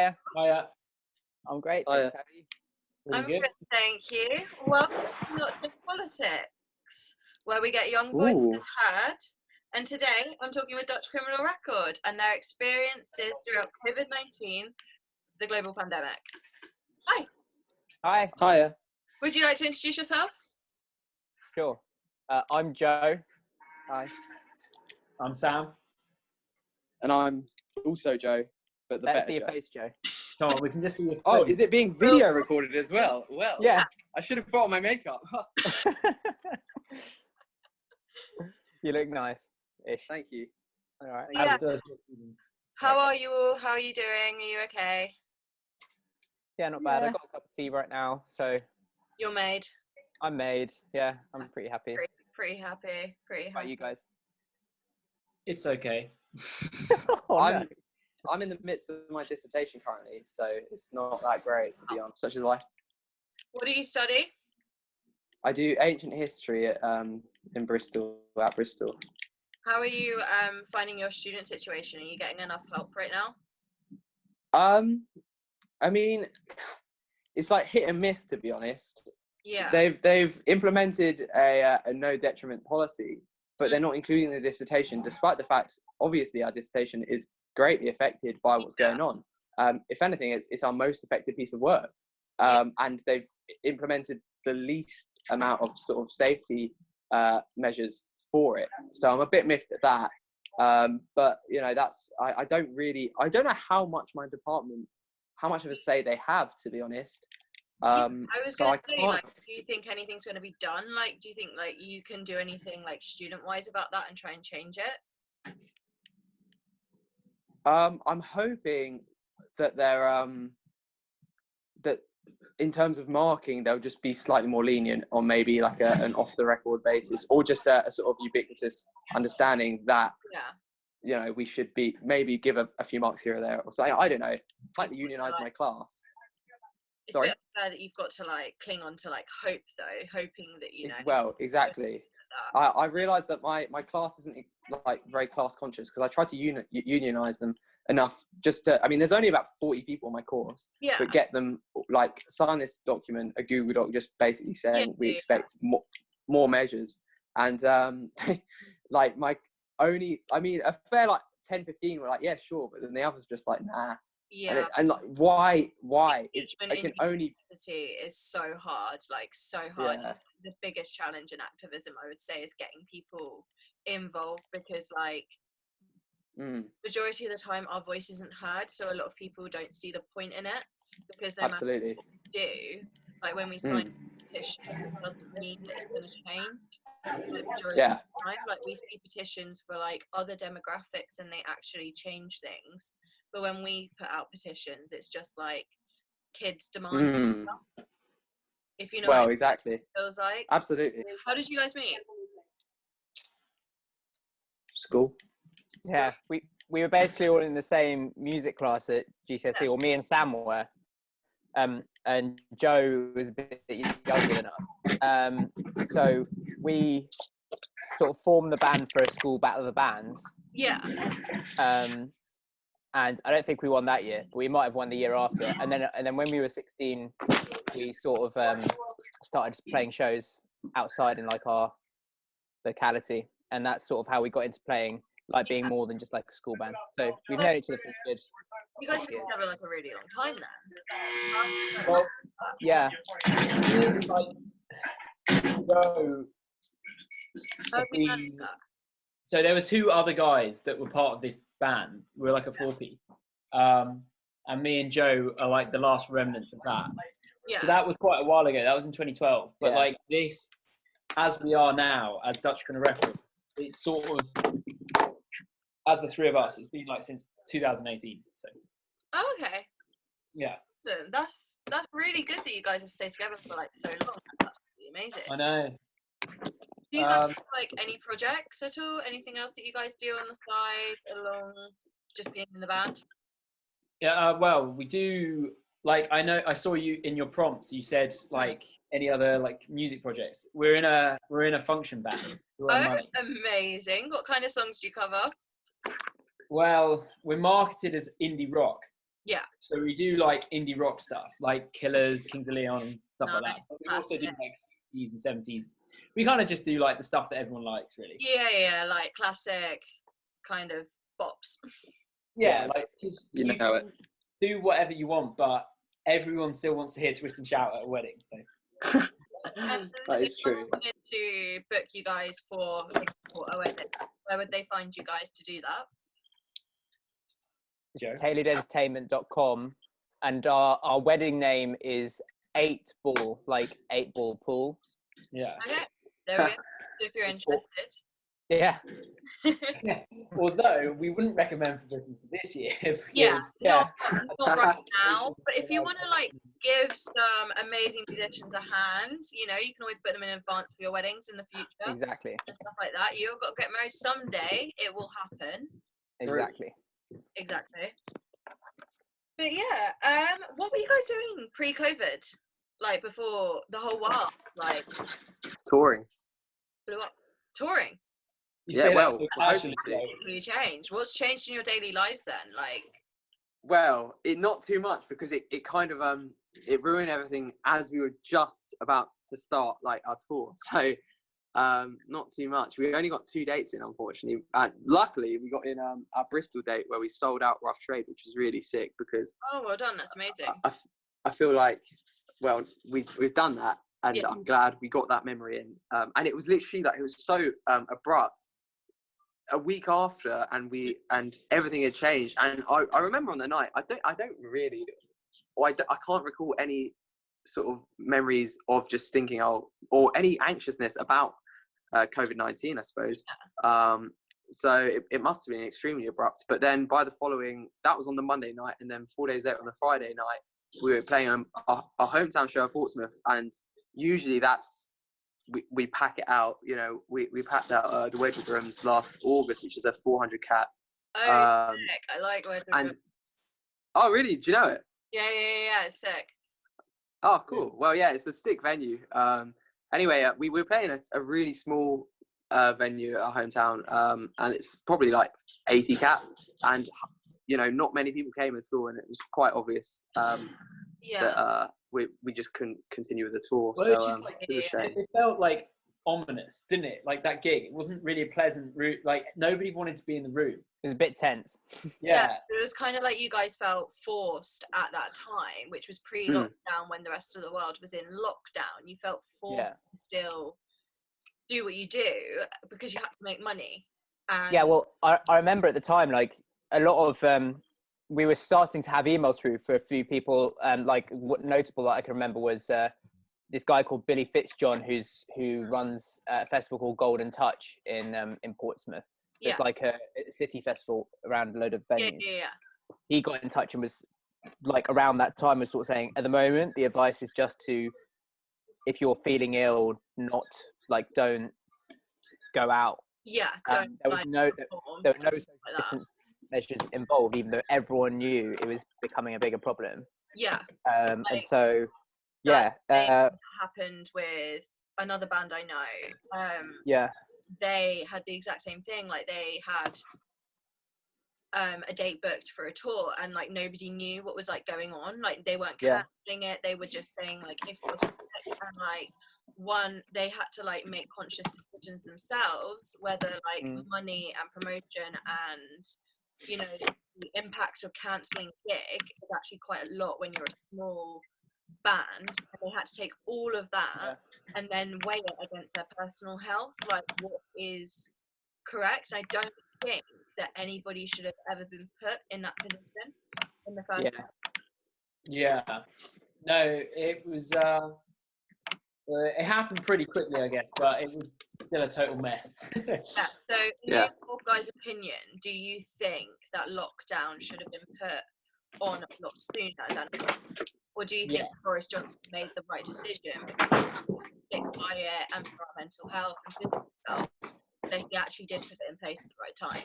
Hiya. Hiya. I'm great. Hiya. Thanks. How are you? Really I'm good. good, thank you. Welcome to Not Just Politics, where we get young voices heard. And today I'm talking with Dutch Criminal Record and their experiences throughout COVID-19, the global pandemic. Hi. Hi. Hiya. Would you like to introduce yourselves? Sure. I'm Joe. Hi. I'm Sam. And I'm also Joe, but the Let's better see your Joe. face, Joe. Come on, we can just see your Oh, face. is it being video recorded as well? Well, Yeah. I should have put on my makeup. You look nice-ish. Thank you. All right. Yeah. As does- How are you all? How are you doing? Are you okay? Yeah, not bad. Yeah. I've got a cup of tea right now, so You're made. I'm made. Yeah, I'm pretty happy. Pretty happy. Pretty How about happy. you guys? It's okay. Oh, no. I'm in the midst of my dissertation currently, so it's not that great, to be honest. Such is life. What do you study? I do ancient history at at Bristol. How are you finding your student situation? Are you getting enough help right now? I mean, it's like hit and miss, to be honest. Yeah. They've implemented a no detriment policy, but they're not including the dissertation, despite the fact, obviously, our dissertation is greatly affected by what's going on. If anything, it's our most effective piece of work. And they've implemented the least amount of sort of safety measures for it. So I'm a bit miffed at that. But, you know, I don't know how much my department, how much of a say they have, to be honest. I was so gonna I say, can't. like, do you think anything's gonna be done? Like, do you think like you can do anything like student-wise about that and try and change it? I'm hoping that they're that in terms of marking, they'll just be slightly more lenient on maybe like an off-the-record basis, or just a sort of ubiquitous understanding that, you know, we should be maybe give a few marks here or there, or something. I don't know. Like to unionize my class. It's a bit unfair that you've got to like cling on to like hope though, hoping that you know. Well, exactly. I realised that my class isn't like very class conscious because I try to unionize them enough just to, I mean, there's only about 40 people in my course, but get them like sign this document, a Google Doc, just basically saying we expect more measures. And like a fair like 10, 15 were like, yeah, sure. But then the others just like, nah. Yeah. And like, why? It can only is so hard, like so hard. Yeah. The biggest challenge in activism, I would say, is getting people involved because, like, majority of the time, our voice isn't heard. So a lot of people don't see the point in it because no matter what we do, like when we sign a petition, it doesn't mean that it's going to change. Like, majority of the time, like we see petitions for like other demographics and they actually change things. But when we put out petitions, it's just like kids demanding stuff. If you know what exactly. It feels like. Absolutely. How did you guys meet? School. Yeah, we were basically all in the same music class at GCSE, or me and Sam were. And Joe was a bit younger than us. So we sort of formed the band for a school battle of the bands. Yeah. And I don't think we won that year, but we might have won the year after. And then when we were 16, we sort of started playing shows outside in like our locality, and that's sort of how we got into playing, like being more than just like a school band. So we've known each other for good. You guys have been together like a really long time then. Well, yeah. It's like, so there were two other guys that were part of this band. We were like a 4P. And me and Joe are like the last remnants of that. Yeah. So that was quite a while ago. That was in 2012. But like this, as we are now, as Dutch Criminal Record, it's sort of, as the three of us, it's been like since 2018. So. Oh, okay. Yeah. So that's really good that you guys have stayed together for like so long. That's really amazing. I know. Do you guys have like any projects at all? Anything else that you guys do on the side along just being in the band? Yeah, well, we do, like, I know, I saw you in your prompts, you said, like, any other, like, music projects. We're in a function band. Oh, amazing. What kind of songs do you cover? Well, we're marketed as indie rock, Yeah. So we do like indie rock stuff, like Killers, Kings of Leon, and stuff like that. But we also do like 60s and 70s. We kind of just do like the stuff that everyone likes, really. Yeah, like classic kind of bops. Yeah, like because you know it. Do whatever you want, but everyone still wants to hear Twist and Shout at a wedding. So That is true. If I wanted to book you guys for a wedding, where would they find you guys to do that? It's tailoredentertainment.com, and our wedding name is 8 Ball, like 8-ball pool. Yeah. Okay, there we go. So if you're interested. Yeah. Although we wouldn't recommend for booking for this year. Not right now. But if you want to like give some amazing musicians a hand, you know, you can always put them in advance for your weddings in the future. Exactly. And stuff like that. You've got to get married someday. It will happen. Exactly. But yeah, what were you guys doing pre-COVID? Like before the whole world, like Touring. blew up? Touring. Actually, You changed. What's changed in your daily lives then? Like, well, not too much, because it kind of it ruined everything as we were just about to start like our tour. So not too much. We only got 2 dates in, unfortunately. Luckily, we got in our Bristol date where we sold out Rough Trade, which was really sick, because well done. That's amazing. I feel like, well, we've done that, and I'm glad we got that memory in. And it was literally like, it was so abrupt. A week after, and everything had changed. And I remember on the night, I can't recall any sort of memories of just thinking, or any anxiousness about COVID-19, I suppose. So it must have been extremely abrupt. But then that was on the Monday night, and then 4 days later on the Friday night, we were playing a hometown show at Portsmouth, and usually we pack it out. You know, we packed out the Wedgwood Rooms last August, which is a 400 cap. Sick. I like Wedgwood Rooms. Oh, really? Do you know it? Yeah, it's sick. Oh, cool. Well, yeah, it's a sick venue. Anyway, we were playing a really small venue at our hometown, and it's probably like 80 cap, and you know, not many people came at all, and it was quite obvious that we just couldn't continue with the tour. Well, so it was a shame. It felt like ominous, didn't it? Like that gig, it wasn't really a pleasant route. Like nobody wanted to be in the room. It was a bit tense. Yeah, it was kind of like you guys felt forced at that time, which was pre-lockdown when the rest of the world was in lockdown. You felt forced to still do what you do because you had to make money. And yeah, well, I remember at the time, like a lot of we were starting to have emails through for a few people. Like what notable that I can remember was this guy called Billy Fitzjohn, who runs a festival called Golden Touch in Portsmouth. It's like a city festival around a load of venues. Yeah. He got in touch and was like, around that time, was sort of saying, at the moment, the advice is just to, if you're feeling ill, don't go out. Yeah, there were no social distance measures involved, even though everyone knew it was becoming a bigger problem. Yeah. And so, happened with another band I know. They had the exact same thing. Like they had a date booked for a tour, and like nobody knew what was like going on. Like they weren't cancelling it. They were just saying like if you're sick, and like they had to like make conscious decisions themselves whether like money and promotion and, you know, the impact of cancelling gig is actually quite a lot when you're a small band, and they had to take all of that and then weigh it against their personal health, like what is correct. I don't think that anybody should have ever been put in that position in the first place. No, it was it happened pretty quickly, I guess, but it was still a total mess. So in your guys' opinion, do you think that lockdown should have been put on a lot sooner than, or do you think Boris Johnson made the right decision to stick by it, and for our mental health and physical health, that he actually did put it in place at the right time?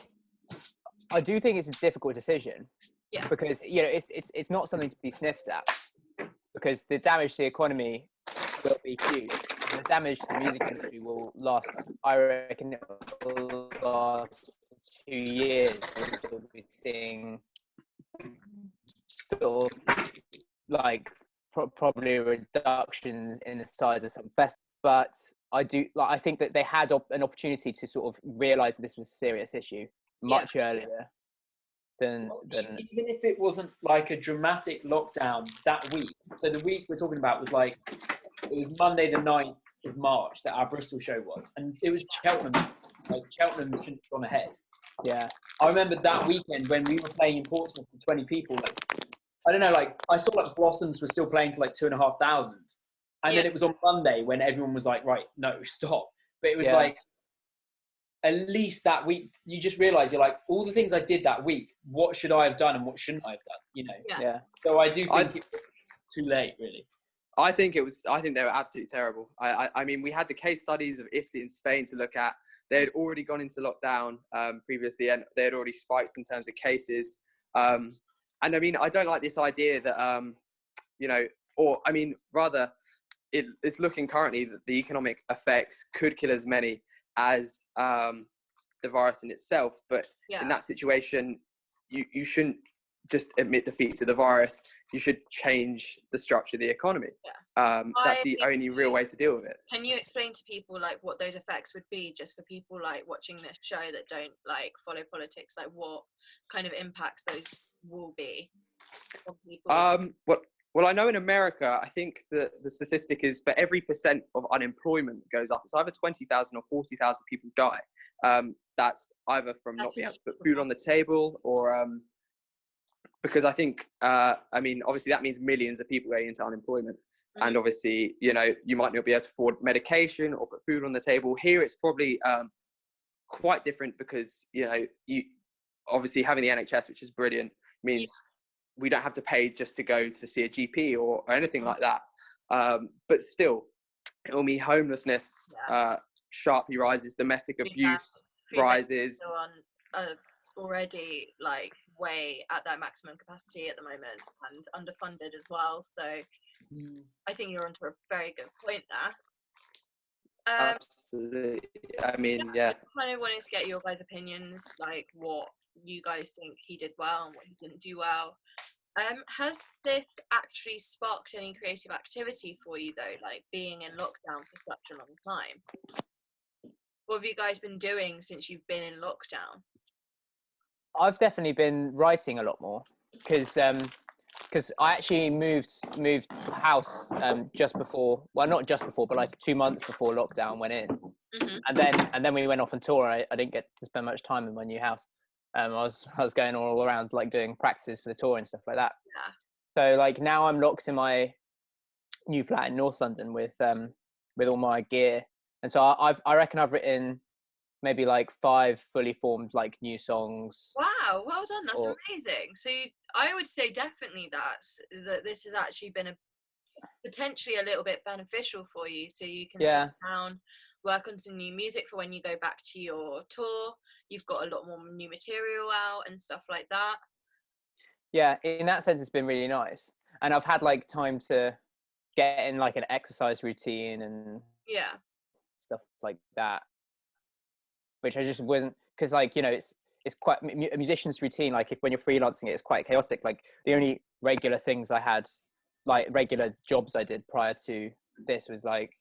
I do think it's a difficult decision. Yeah. Because, you know, it's not something to be sniffed at, because the damage to the economy will be huge. The damage to the music industry will last, I reckon it will last 2 years. We'll be seeing sort of like probably a reduction in the size of some festivals, but I think that they had an opportunity to sort of realize that this was a serious issue much earlier than even if it wasn't like a dramatic lockdown that week. So the week we're talking about was like, it was Monday the 9th of March that our Bristol show was, and it was Cheltenham. Like, Cheltenham shouldn't have gone ahead. Yeah. I remember that weekend when we were playing in Portsmouth for 20 people, like, I don't know, like, I saw like Blossoms were still playing for like 2,500. And then it was on Monday when everyone was like, right, no, stop. But it was like, at least that week, you just realize you're like, all the things I did that week, what should I have done and what shouldn't I have done? You know? Yeah. So I do think it's too late, really. I think they were absolutely terrible. I mean, we had the case studies of Italy and Spain to look at. They had already gone into lockdown previously, and they had already spiked in terms of cases. And I mean, I don't like this idea that, you know, or I mean, rather, it's looking currently that the economic effects could kill as many as the virus in itself. But in that situation, you shouldn't just admit defeat to the virus. You should change the structure of the economy. That's the only real way to deal with it. Can you explain to people like what those effects would be, just for people like watching this show that don't like follow politics, like what kind of impacts those will be on people? Well, I know in America, I think the statistic is for every % of unemployment that goes up, it's either 20,000 or 40,000 people die. That's either from not being able to put food on the table, or because I think, I mean, obviously that means millions of people going into unemployment. And obviously, you know, you might not be able to afford medication or put food on the table. Here it's probably quite different because, you know, you obviously having the NHS, which is brilliant, means we don't have to pay just to go to see a GP or anything like that. But still, it will mean homelessness sharply rises, domestic abuse rises. Already like way at their maximum capacity at the moment and underfunded as well. So I think you're onto a very good point there. Absolutely. I mean, I kind of wanted to get your guys' opinions, like what you guys think he did well and what he didn't do well. Has this actually sparked any creative activity for you though, like being in lockdown for such a long time? What have you guys been doing since you've been in lockdown? I've definitely been writing a lot more because I actually moved house just before, well, not just before, but like 2 months before lockdown went in, and then we went off on tour. I didn't get to spend much time in my new house. I was going all around like doing practices for the tour and stuff like that. So like now I'm locked in my new flat in North London with all my gear, and so I reckon I've written maybe like 5 fully formed like new songs. Wow, well done. That's amazing. So I would say definitely that this has actually been potentially a little bit beneficial for you, so you can sit down, work on some new music for when you go back to your tour. You've got a lot more new material out and stuff like that. Yeah, in that sense it's been really nice, and I've had like time to get in like an exercise routine and stuff like that, which I just wasn't, because like, you know, it's quite a musician's routine. Like when you're freelancing it's quite chaotic. Like the only regular things I had, like regular jobs I did prior to this, was like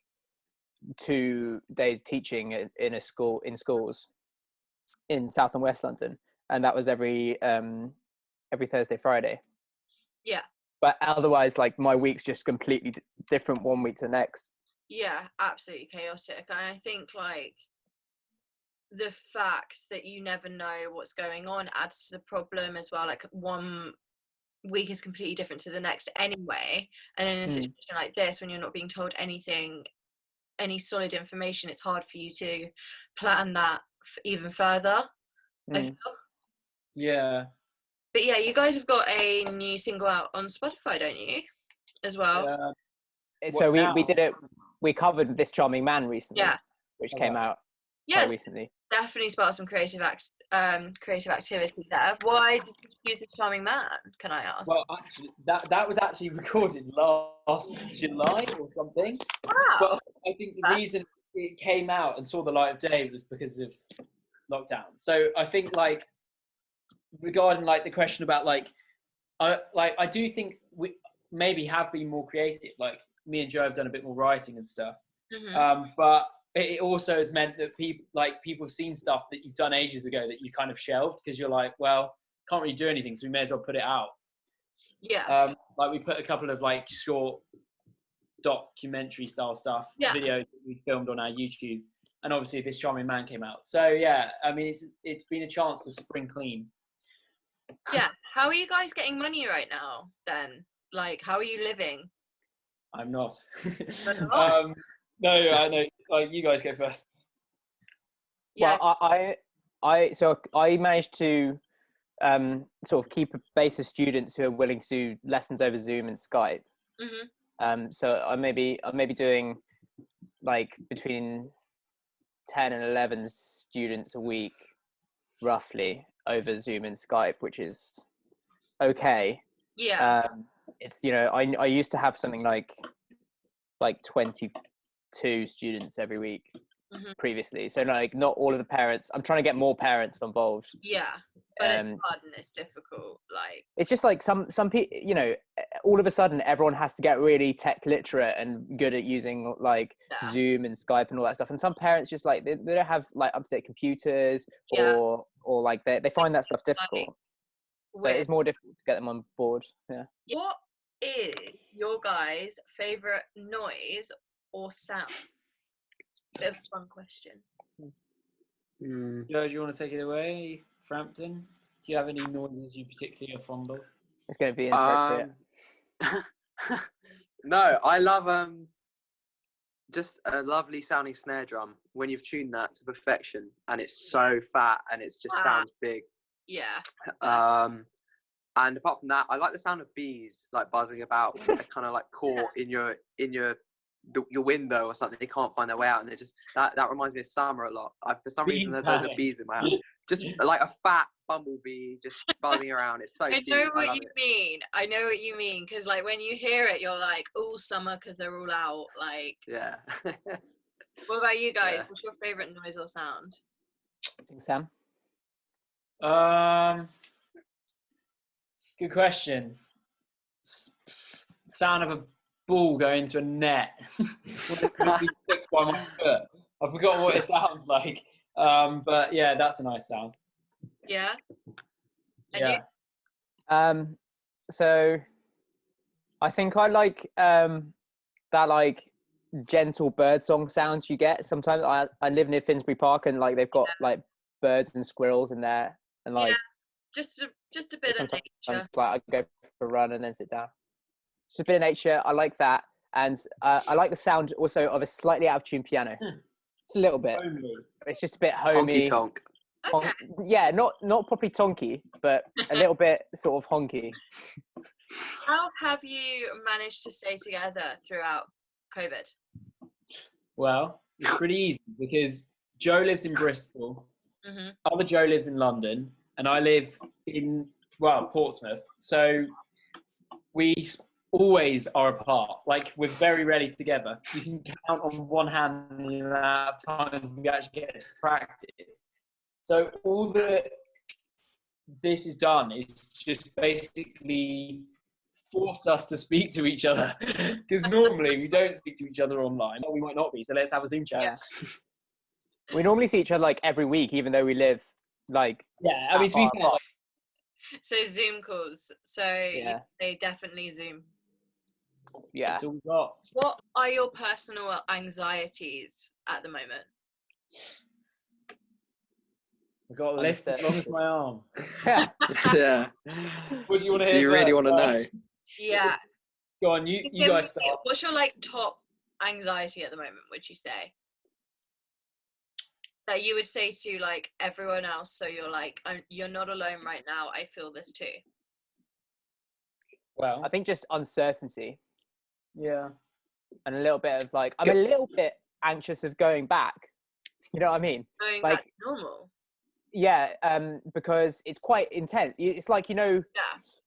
2 days teaching in schools in South and West London, and that was every Thursday, Friday. But otherwise, like my week's just completely different one week to the next. Absolutely chaotic. And I think like the fact that you never know what's going on adds to the problem as well. Like one week is completely different to the next anyway, and in a situation like this, when you're not being told anything, any solid information, it's hard for you to plan that even further. I feel. But you guys have got a new single out on Spotify, don't you, as well? So we did it, we covered This Charming Man recently, which came out quite recently. Definitely sparked some creative activity there. Why did you use This Charming Man, can I ask? Well, actually, that was actually recorded last July or something. Wow. But I think the reason it came out and saw the light of day was because of lockdown. So I think like regarding like the question about like I do think we maybe have been more creative. Like me and Joe have done a bit more writing and stuff. But it also has meant that people have seen stuff that you've done ages ago that you kind of shelved because you're like, well, can't really do anything, so we may as well put it out. Yeah. Like we put a couple of like short documentary style stuff, videos that we filmed on our YouTube, and obviously This Charming Man came out. So yeah, I mean it's been a chance to spring clean. Yeah. How are you guys getting money right now then? Like, how are you living? I'm not. not? No, I know. Like, you guys go first. Yeah. Well, I managed to sort of keep a base of students who are willing to do lessons over Zoom and Skype. So I may be doing like between 10 and 11 students a week, roughly, over Zoom and Skype, which is okay. Yeah. It's, you know, I used to have something like 22 students every week previously. So like not all of the parents. I'm trying to get more parents involved. Yeah. But it's hard and it's difficult. Like it's just like some people, you know, all of a sudden everyone has to get really tech literate and good at using like Zoom and Skype and all that stuff. And some parents just like they don't have like up-to-date computers or like they find that stuff difficult. So it's more difficult to get them on board. Yeah. What is your guys' favorite noise or sound? Bit of a fun question. Joe, do you want to take it away? Frampton, do you have any noises you particularly are fond of? It's going to be inappropriate. No, I love just a lovely sounding snare drum when you've tuned that to perfection and it's so fat and it just sounds big. Yeah. And apart from that, I like the sound of bees like buzzing about, kind of like caught in your window or something. They can't find their way out, and it just that reminds me of summer a lot. For some reason, there's loads of bees in my house. Just like a fat bumblebee just buzzing around. It's so cute. I know what you mean. I know what you mean because like when you hear it, you're like, "Oh, summer," because they're all out. Like, yeah. What about you guys? What's your favorite noise or sound? I think Sam. Good question. Sound of a ball going into a net. Fixed by my foot. I forgot what it sounds like. But yeah, that's a nice sound. Yeah. And you? So I think I like that like gentle bird song sounds you get sometimes. I live near Finsbury Park and like they've got like birds and squirrels in there and like just a bit of nature. Like I go for a run and then sit down. Just a bit of nature. I like that, and I like the sound also of a slightly out of tune piano. It's a little bit. Homely. It's just a bit homey. Honky tonk. Okay. Yeah, not properly tonky, but a little bit sort of honky. How have you managed to stay together throughout COVID? Well, it's pretty easy because Joe lives in Bristol, other Joe lives in London, and I live in Portsmouth. So we always are apart. Like we're very rarely together. You can count on one hand the amount of times we actually get to practice. So all that this has done is just basically forced us to speak to each other because normally we don't speak to each other online. Or we might not be. So let's have a Zoom chat. Yeah. We normally see each other like every week, even though we live like. Yeah, I mean to be fair. So Zoom calls. So they definitely Zoom. Yeah. That's all we got. What are your personal anxieties at the moment? I've got a list as long as my arm. Yeah. What do you want to hear? Do you really want to know? Yeah. Go on, you guys start. What's your like top anxiety at the moment, would you say? That you would say to like everyone else, so you're like, you're not alone right now, I feel this too. Well, I think just uncertainty. Yeah. And a little bit of like, I'm a little bit anxious of going back. You know what I mean? Going like, back to normal. Yeah, because it's quite intense. It's like, you know,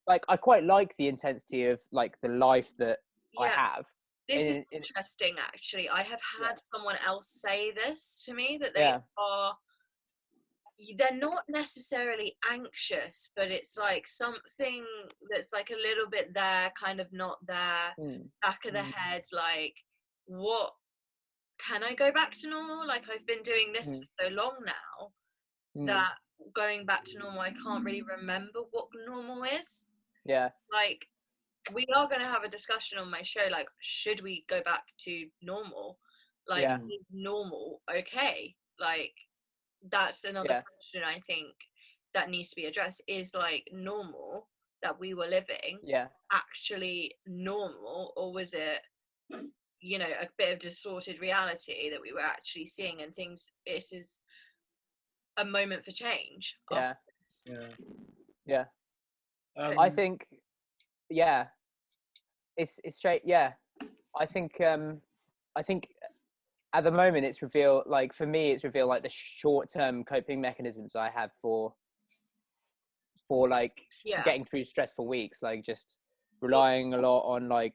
like I quite like the intensity of like the life that I have. This is interesting, actually. I have had someone else say this to me, that they are, they're not necessarily anxious, but it's like something that's like a little bit there, kind of not there, back of the head, like, what, can I go back to normal? Like, I've been doing this for so long now that going back to normal, I can't really remember what normal is. Yeah. Like, we are going to have a discussion on my show, like, should we go back to normal? Like, is normal okay? Like, that's another question I think that needs to be addressed, is like, normal that we were living actually normal, or was it, you know, a bit of distorted reality that we were actually seeing, and things, this is a moment for change. Yeah. I think it's straight. I think at the moment it's revealed, like, for me it's revealed like the short-term coping mechanisms I have for like getting through stressful weeks, like just relying a lot on like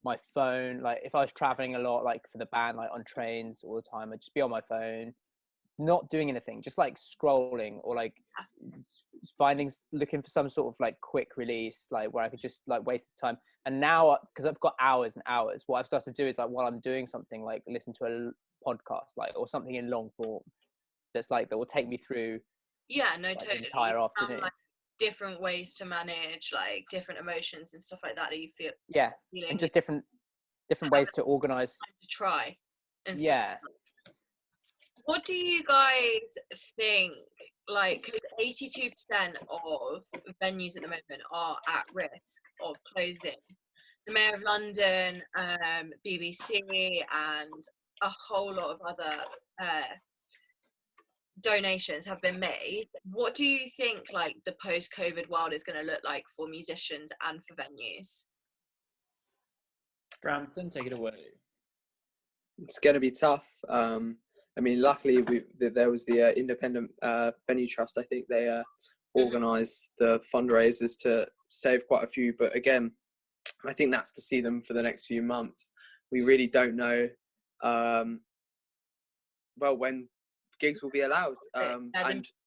my phone. Like if I was traveling a lot, like for the band, like on trains all the time, I'd just be on my phone, not doing anything, just like scrolling, or like looking for some sort of like quick release, like where I could just like waste the time. And now, because I've got hours and hours, what I've started to do is, like, while I'm doing something, like listen to a podcast, like, or something in long form that's like, that will take me through like, totally the entire afternoon. like different ways to manage like different emotions and stuff like that you feel and just different ways to organize, to try and stuff. What do you guys think, like, 82% of venues at the moment are at risk of closing? The Mayor of London, BBC, and a whole lot of other donations have been made. What do you think, like, the post-COVID world is going to look like for musicians and for venues? Brampton, take it away. It's going to be tough. I mean, luckily there was the independent venue trust. I think they organised the fundraisers to save quite a few. But again, I think that's to see them for the next few months. We really don't know, when gigs will be allowed, and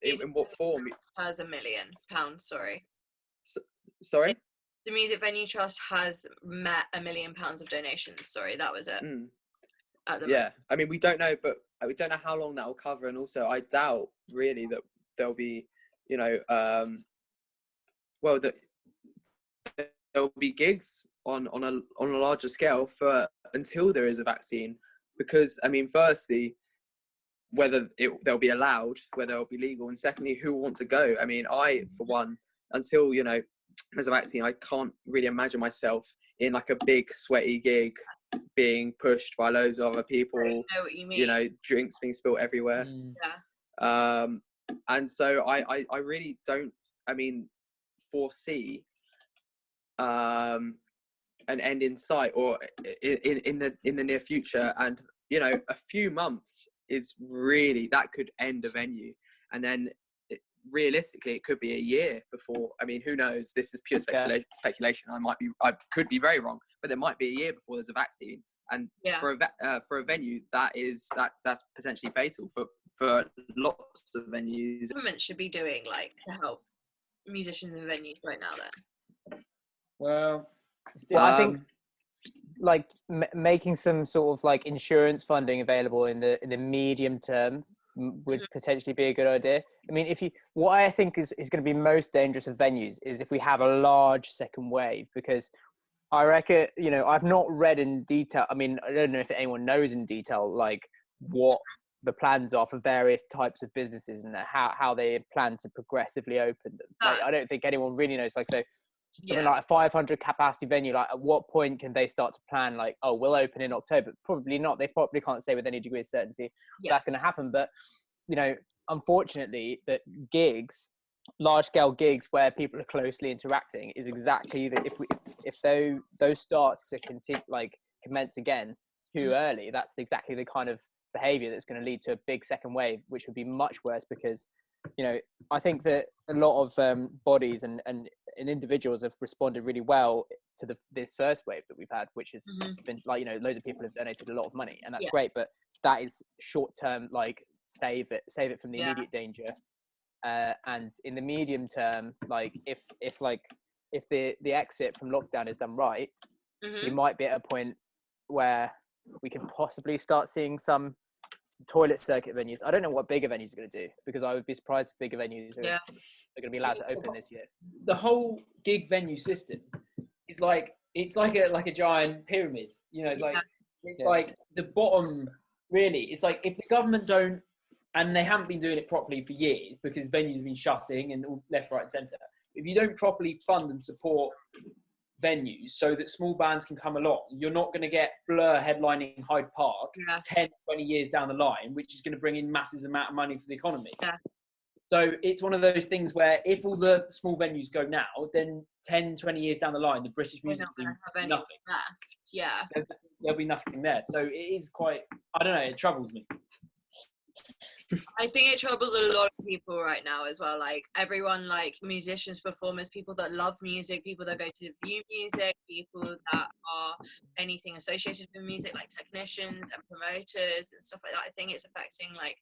in what form. Has £1 million, sorry. Sorry? The Music Venue Trust has met £1 million of donations. Sorry, that was it. Moment. I mean, we don't know, but we don't know how long that will cover, and also I doubt really that there'll be, there'll be gigs on a larger scale until there is a vaccine, because I mean, firstly, whether they'll be allowed, whether it'll be legal, and secondly, who will want to go. I mean, I, for one, until there's a vaccine, I can't really imagine myself in like a big sweaty gig being pushed by loads of other people. I know what you mean. Drinks being spilled everywhere. And so I really don't, foresee an end in sight, or in the near future. And a few months is really, that could end a venue, and then realistically it could be a year before. I mean, who knows? This is pure speculation. I could be very wrong, but there might be a year before there's a vaccine, and for a venue that's potentially fatal for lots of venues. Government should be doing, like, to help musicians and venues right now then. Well, I think like making some sort of like insurance funding available in the medium term would potentially be a good idea. I mean, what I think is going to be most dangerous of venues is if we have a large second wave, because I reckon, I've not read in detail. I mean, I don't know if anyone knows in detail, like, what the plans are for various types of businesses and how they plan to progressively open them. Like, I don't think anyone really knows. Like, so something like a 500 capacity venue, like, at what point can they start to plan, like, oh, we'll open in October? Probably not. They probably can't say with any degree of certainty that's going to happen. But, unfortunately, that large scale gigs where people are closely interacting is exactly that. If those start to commence again too early, that's exactly the kind of behavior that's going to lead to a big second wave, which would be much worse, because I think that a lot of bodies and individuals have responded really well to this first wave that we've had, which has been like, loads of people have donated a lot of money, and that's great, but that is short term, like, save it from the immediate danger. and in the medium term, like if the exit from lockdown is done right, we might be at a point where we can possibly start seeing some toilet circuit venues. I don't know what bigger venues are going to do, because I would be surprised if bigger venues are going to be allowed to open this year. The whole gig venue system is like, it's like a giant pyramid. You know, it's like like the bottom. Really, it's like if the government don't, and they haven't been doing it properly for years because venues have been shutting and all left, right, and centre. If you don't properly fund and support venues so that small bands can come along, you're not going to get Blur headlining Hyde Park 10, 20 years down the line, which is going to bring in massive amount of money for the economy. So it's one of those things where if all the small venues go now, then 10, 20 years down the line, the British music scene will be nothing left. There'll be nothing there. So it is quite, I don't know, it troubles me. I think it troubles a lot of people right now as well. Like everyone, like musicians, performers, people that love music, people that go to view music, people that are anything associated with music, like technicians and promoters and stuff like that. I think it's affecting, like,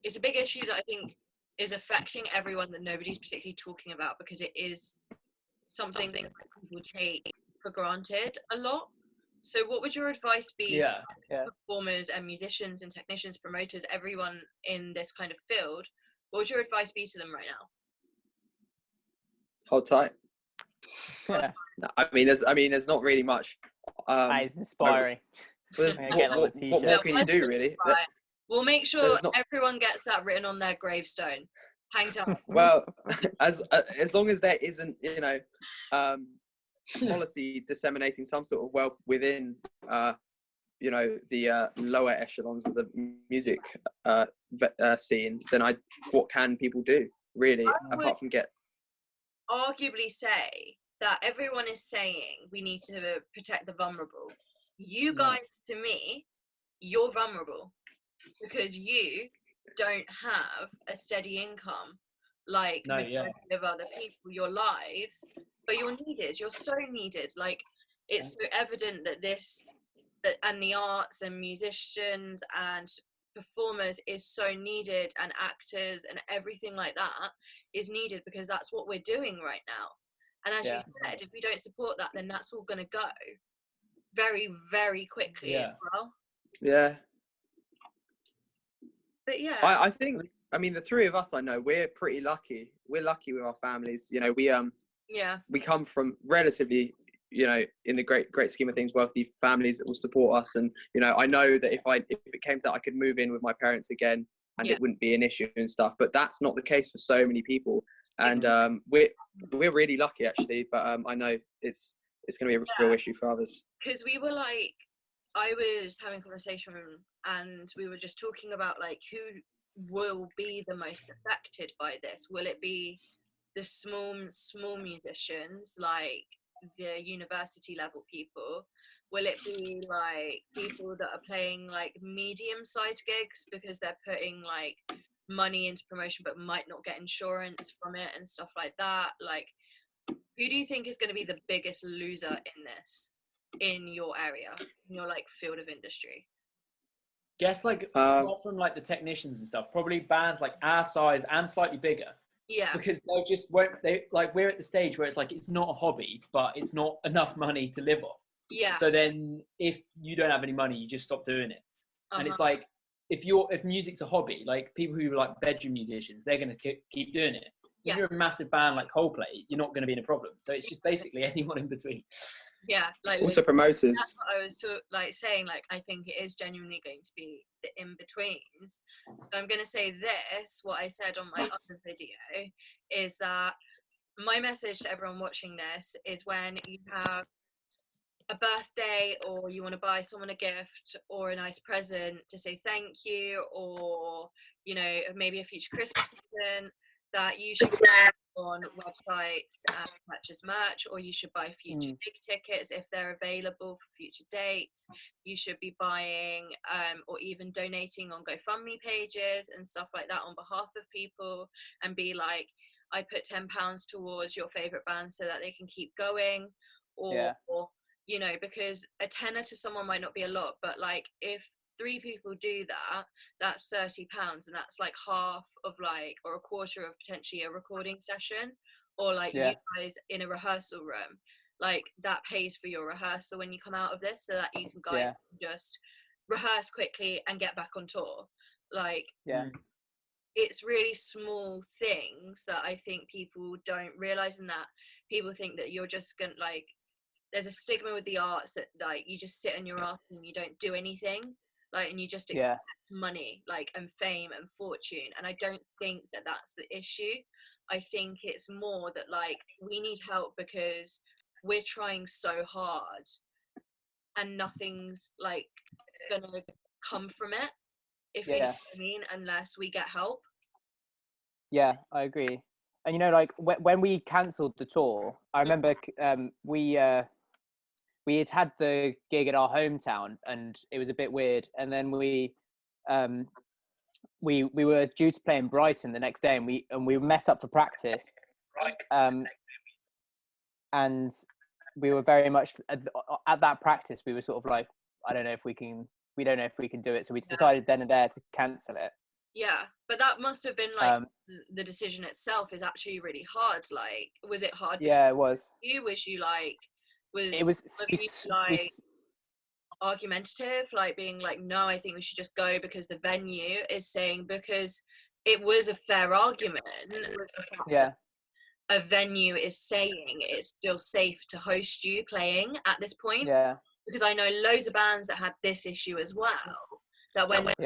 it's a big issue that I think is affecting everyone that nobody's particularly talking about, because it is something that people take for granted a lot. So what would your advice be for performers and musicians and technicians, promoters, everyone in this kind of field? What would your advice be to them right now? Hold tight. I mean, there's not really much. That is inspiring. What more can you do, really? Right. We'll make sure everyone gets that written on their gravestone, hanged up. Well, as long as there isn't, policy disseminating some sort of wealth within the lower echelons of the music scene, then what can people do, really, apart from get arguably say that everyone is saying we need to protect the vulnerable. You guys, to me, you're vulnerable because you don't have a steady income like majority of other people, your lives, but you're needed. You're so needed. Like, it's so evident that and the arts and musicians and performers is so needed, and actors and everything like that is needed, because that's what we're doing right now. And as you said, if we don't support that, then that's all going to go very, very quickly as well. Yeah. But yeah, I think, I mean, the three of us, I know, we're pretty lucky. We're lucky with our families. You know, we come from relatively, in the great scheme of things, wealthy families that will support us. And, I know that if it came to that, I could move in with my parents again and it wouldn't be an issue and stuff. But that's not the case for so many people. And we're really lucky, actually. But I know it's going to be a real issue for others. Because we were like, I was having a conversation and we were just talking about, like, who will be the most affected by this. Will it be the small musicians, like the university level people? Will it be like people that are playing like medium-sized gigs because they're putting like money into promotion but might not get insurance from it and stuff like that? Like, who do you think is going to be the biggest loser in this, in your area, in your like field of industry? Guess like not from like the technicians and stuff, probably bands like our size and slightly bigger. Yeah. Because they just won't, we're at the stage where it's like, it's not a hobby, but it's not enough money to live off. Yeah. So then if you don't have any money, you just stop doing it. And it's like, if music's a hobby, like people who are like bedroom musicians, they're going to keep doing it. If you're a massive band like Coldplay, you're not going to be in a problem. So it's just basically anyone in between. Yeah, like also promoters. That's what I was saying. Like, I think it is genuinely going to be the in-betweens. So I'm going to say this. What I said on my other video is that my message to everyone watching this is, when you have a birthday or you want to buy someone a gift or a nice present to say thank you, or maybe a future Christmas present, that you should go on websites and purchase merch, or you should buy future gig tickets if they're available for future dates. You should be buying or even donating on GoFundMe pages and stuff like that on behalf of people, and be like, I put £10 towards your favorite band so that they can keep going, or because a tenner to someone might not be a lot, but like if 3 people do that, that's £30, and that's like half of like, or a quarter of potentially a recording session, or like you guys in a rehearsal room, like that pays for your rehearsal when you come out of this, so that you can guys just rehearse quickly and get back on tour. Like it's really small things that I think people don't realize, and that people think that you're just gonna like, there's a stigma with the arts that like you just sit on your ass and you don't do anything, like, and you just expect money, like, and fame and fortune. And I don't think that that's the issue. I think it's more that like we need help because we're trying so hard and nothing's like gonna come from it, if you know what I mean, unless we get help. Yeah, I agree. And you know, like when we cancelled the tour, I remember we had the gig at our hometown, and it was a bit weird. And then we were due to play in Brighton the next day, and we met up for practice. And we were very much at that practice. We were sort of like, we don't know if we can do it. So we decided then and there to cancel it. Yeah, but that must have been like the decision itself is actually really hard. Like, was it hard? Yeah, it was. Was you like, it was argumentative, like being like, no, I think we should just go because the venue is saying, because it was a fair argument. Yeah. A venue is saying it's still safe to host you playing at this point. Yeah. Because I know loads of bands that had this issue as well. That when like,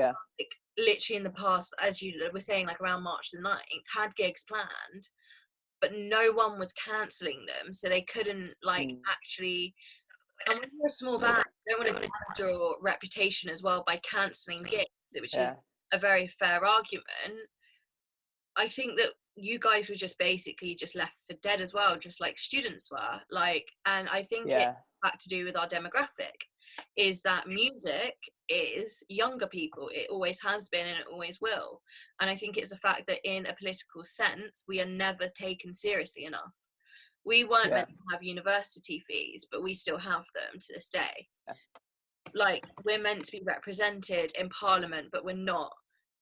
literally in the past, as you were saying, like around March the 9th, had gigs planned, but no one was cancelling them, so they couldn't like actually. And when you're a small band, you don't want to damage your reputation as well by cancelling gigs, which is a very fair argument. I think that you guys were just basically just left for dead as well, just like students were. Like, and I think it's back to do with our demographic, is that music is younger people. It always has been and it always will. And I think it's the fact that in a political sense, we are never taken seriously enough. We weren't meant to have university fees, but we still have them to this day. Like, we're meant to be represented in Parliament, but we're not.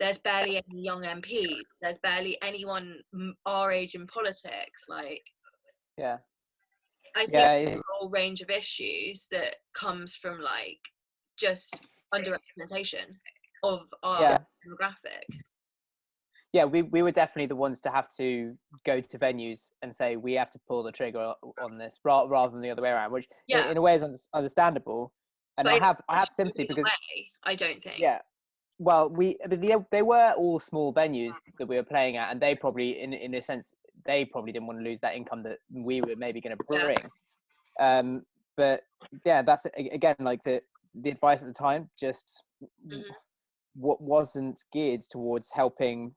There's barely any young MPs. There's barely anyone our age in politics. Like, I think there's a whole range of issues that comes from like just underrepresentation of our demographic. Yeah, we were definitely the ones to have to go to venues and say we have to pull the trigger on this rather than the other way around, which in a way is understandable. And I have sympathy because I don't think. Yeah, well, they were all small venues that we were playing at, and they probably, in a sense, they probably didn't want to lose that income that we were maybe going to bring. But yeah, that's again like the advice at the time just what wasn't geared towards helping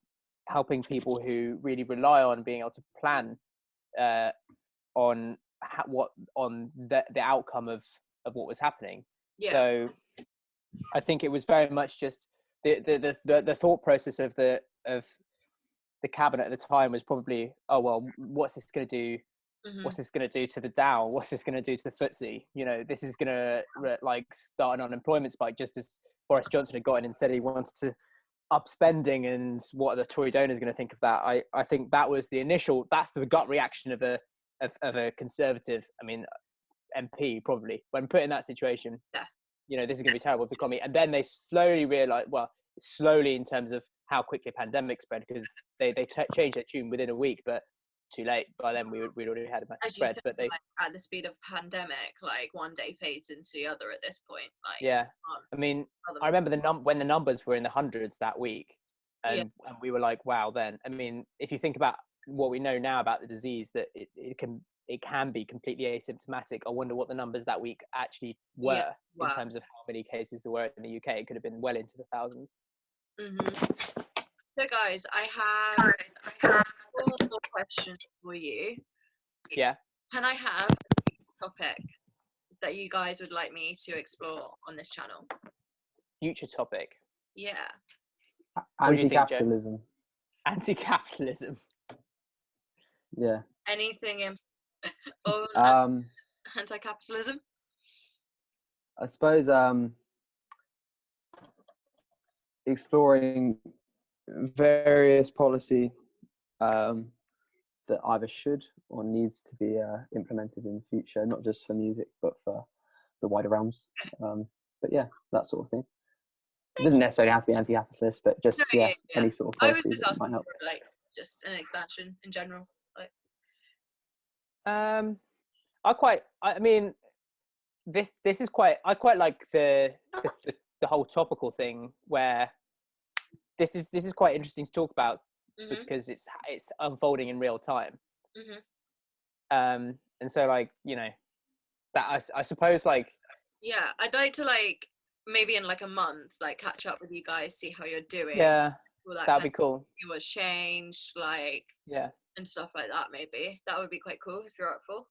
people who really rely on being able to plan on the outcome of what was happening. So I think it was very much just the thought process of the cabinet at the time was probably, oh well, what's this going to do? What's this going to do to the Dow? What's this going to do to the FTSE? You know, this is going to like start an unemployment spike, just as Boris Johnson had got in and said he wanted to up spending, and what are the Tory donors going to think of that? I think that was that's the gut reaction of a Conservative, I mean, MP probably, when put in that situation. You know, this is going to be terrible for the economy. And then they slowly realised, slowly in terms of how quickly a pandemic spread, because they changed their tune within a week, but too late. By then we'd already had a massive spread. Said, but they, like, at the speed of pandemic, like one day fades into the other at this point. Like, I mean, I remember when the numbers were in the hundreds that week, and we were like, wow. Then, I mean, if you think about what we know now about the disease, that it can be completely asymptomatic. I wonder what the numbers that week actually were in terms of how many cases there were in the UK. It could have been well into the thousands. So guys, I have 4 more questions for you. Yeah. Can I have a topic that you guys would like me to explore on this channel? Future topic? Yeah. Anti-capitalism. Anti-capitalism. Yeah. Anything in anti-capitalism? I suppose exploring various policy that either should or needs to be implemented in the future, not just for music, but for the wider realms. But yeah, that sort of thing. It doesn't necessarily have to be anti-capitalist, but just any sort of I was policy just that asking might help. for like just an expansion in general. Like, I mean, this is quite. I quite like the whole topical thing where this is quite interesting to talk about because it's unfolding in real time. And so like, you know, that I suppose like, yeah, I'd like to like maybe in like a month like catch up with you guys, see how you're doing. yeah, All that'd be cool. See what's changed, like, yeah, and stuff like that. Maybe that would be quite cool if you're up for.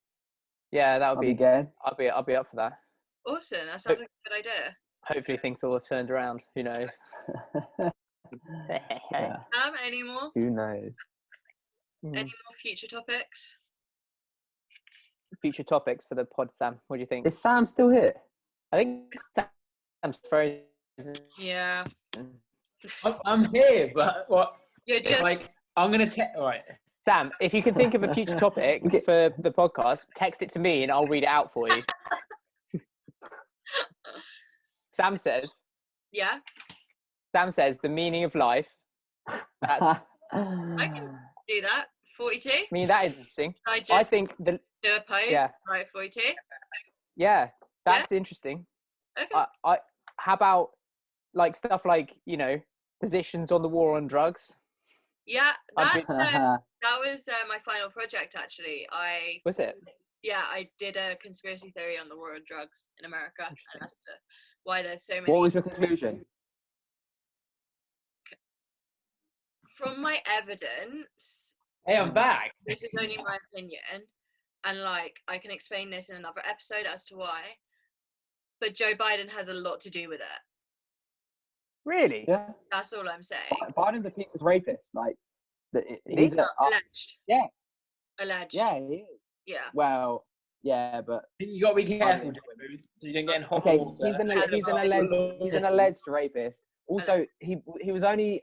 yeah, that would I'll be game. I'll be up for that. Awesome, that sounds like a good idea. Hopefully things will have turned around. Who knows? Yeah. Any more? Who knows? Any more future topics? Future topics for the pod, Sam. What do you think? Is Sam still here? I think Sam's frozen. Yeah. I'm here, but what? You're just Like, I'm gonna all right. Sam, if you can think of a future topic for the podcast, text it to me and I'll read it out for you. Sam says the meaning of life. That's I can do that. 42. I mean, that is interesting. I just I think do a post. Right, 42. Yeah, that's interesting. Okay. I how about like stuff like, you know, positions on the war on drugs? Yeah, I'd that was my final project actually. Was it? Yeah, I did a conspiracy theory on the war on drugs in America, and as to why there's so many. What was your conclusion? From my evidence, Hey, I'm back. this is only my opinion, and like I can explain this in another episode as to why. But Joe Biden has a lot to do with it. Really? Yeah. That's all I'm saying. Biden's a piece of rapist. Like, He's Alleged. Yeah. Alleged. Yeah, he is. Yeah. Well, yeah, but You got to be careful, Joe, so you don't get in hot okay, water. he's an alleged rapist. Also, he was only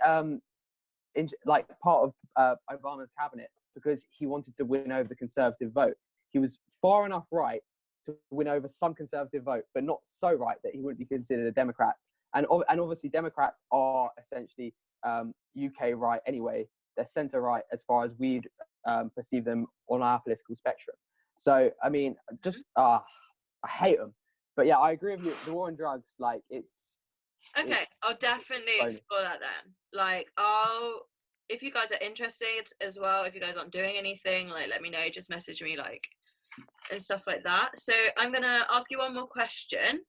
like part of Obama's cabinet because he wanted to win over the conservative vote. He was far enough right to win over some conservative vote, but not so right that he wouldn't be considered a Democrat. And obviously, Democrats are essentially UK right anyway. They're centre right as far as we'd perceive them on our political spectrum. So, I mean, just I hate them. But yeah, I agree with you. The war on drugs, like, it's Okay, I'll definitely explore that then. Like, if you guys are interested as well, if you guys aren't doing anything, like, let me know. Just message me, like, and stuff like that. So I'm gonna ask you one more question.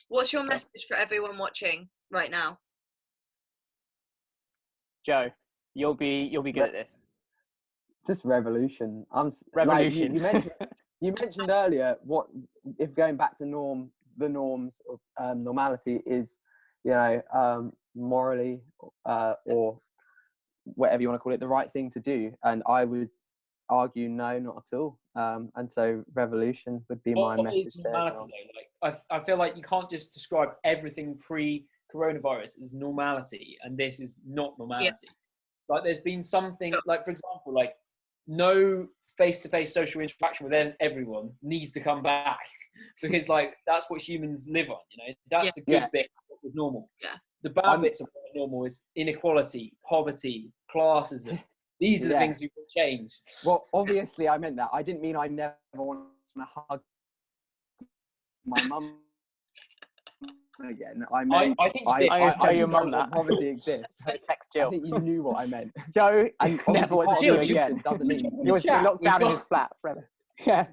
What's your message for everyone watching right now? Joe, you'll be good at this. just revolution. Revolution. Like, you mentioned earlier what if going back to the norms of normality is, you know, morally or whatever you want to call it, the right thing to do. And I would argue no, not at all. And so revolution would be my message there. Like, I feel like you can't just describe everything pre-coronavirus as normality, and this is not normality. Yeah. Like, there's been something, like, for example, like, no face-to-face social interaction with everyone needs to come back because, like, that's what humans live on, you know. That's a good bit of what was normal. Yeah. The bad bits of what was normal is inequality, poverty, classism. These are the things we will change. Well, obviously, I meant that. I didn't mean I never want to hug my mum again. I meant I tell your mum that poverty exists. Text Jill. I think you knew what I meant. Joe and never wants to see you again. Doesn't mean he wants to be locked down in his flat forever. Yeah,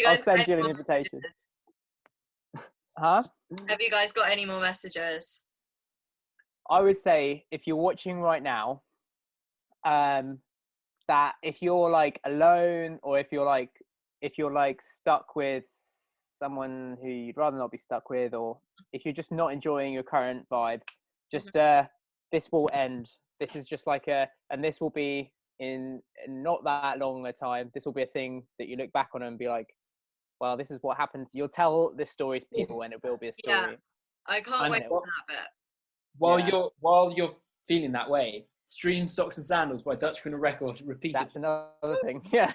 I'll send you an invitation. Huh? Have you guys got any more messages? I would say if you're watching right now, that if you're like alone or if you're like stuck with someone who you'd rather not be stuck with, or if you're just not enjoying your current vibe, just this will end. This is just like and this will be in not that long a time. This will be a thing that you look back on and be like, well, this is what happened. You'll tell this story to people and it will be a story. Yeah, I can't wait for that bit. while you're feeling that way, stream Socks and Sandals by Dutch Criminal Record repeatedly. That's another thing. Yeah.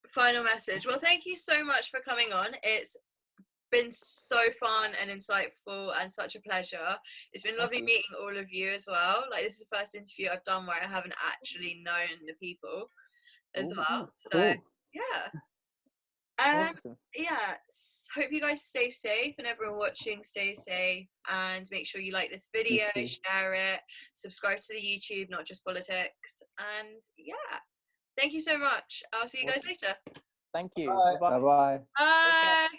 Final message. Well, thank you so much for coming on. It's been so fun and insightful and such a pleasure. It's been lovely meeting all of you as well. Like, this is the first interview I've done where I haven't actually known the people as well. So Cool. yeah. Awesome. Yeah, hope you guys stay safe, and everyone watching stay safe, and make sure you like this video, share it, subscribe to the YouTube, Not Just Politics, and yeah, thank you so much. I'll see you guys later. Thank you. Bye. Bye-bye. Bye-bye. Bye.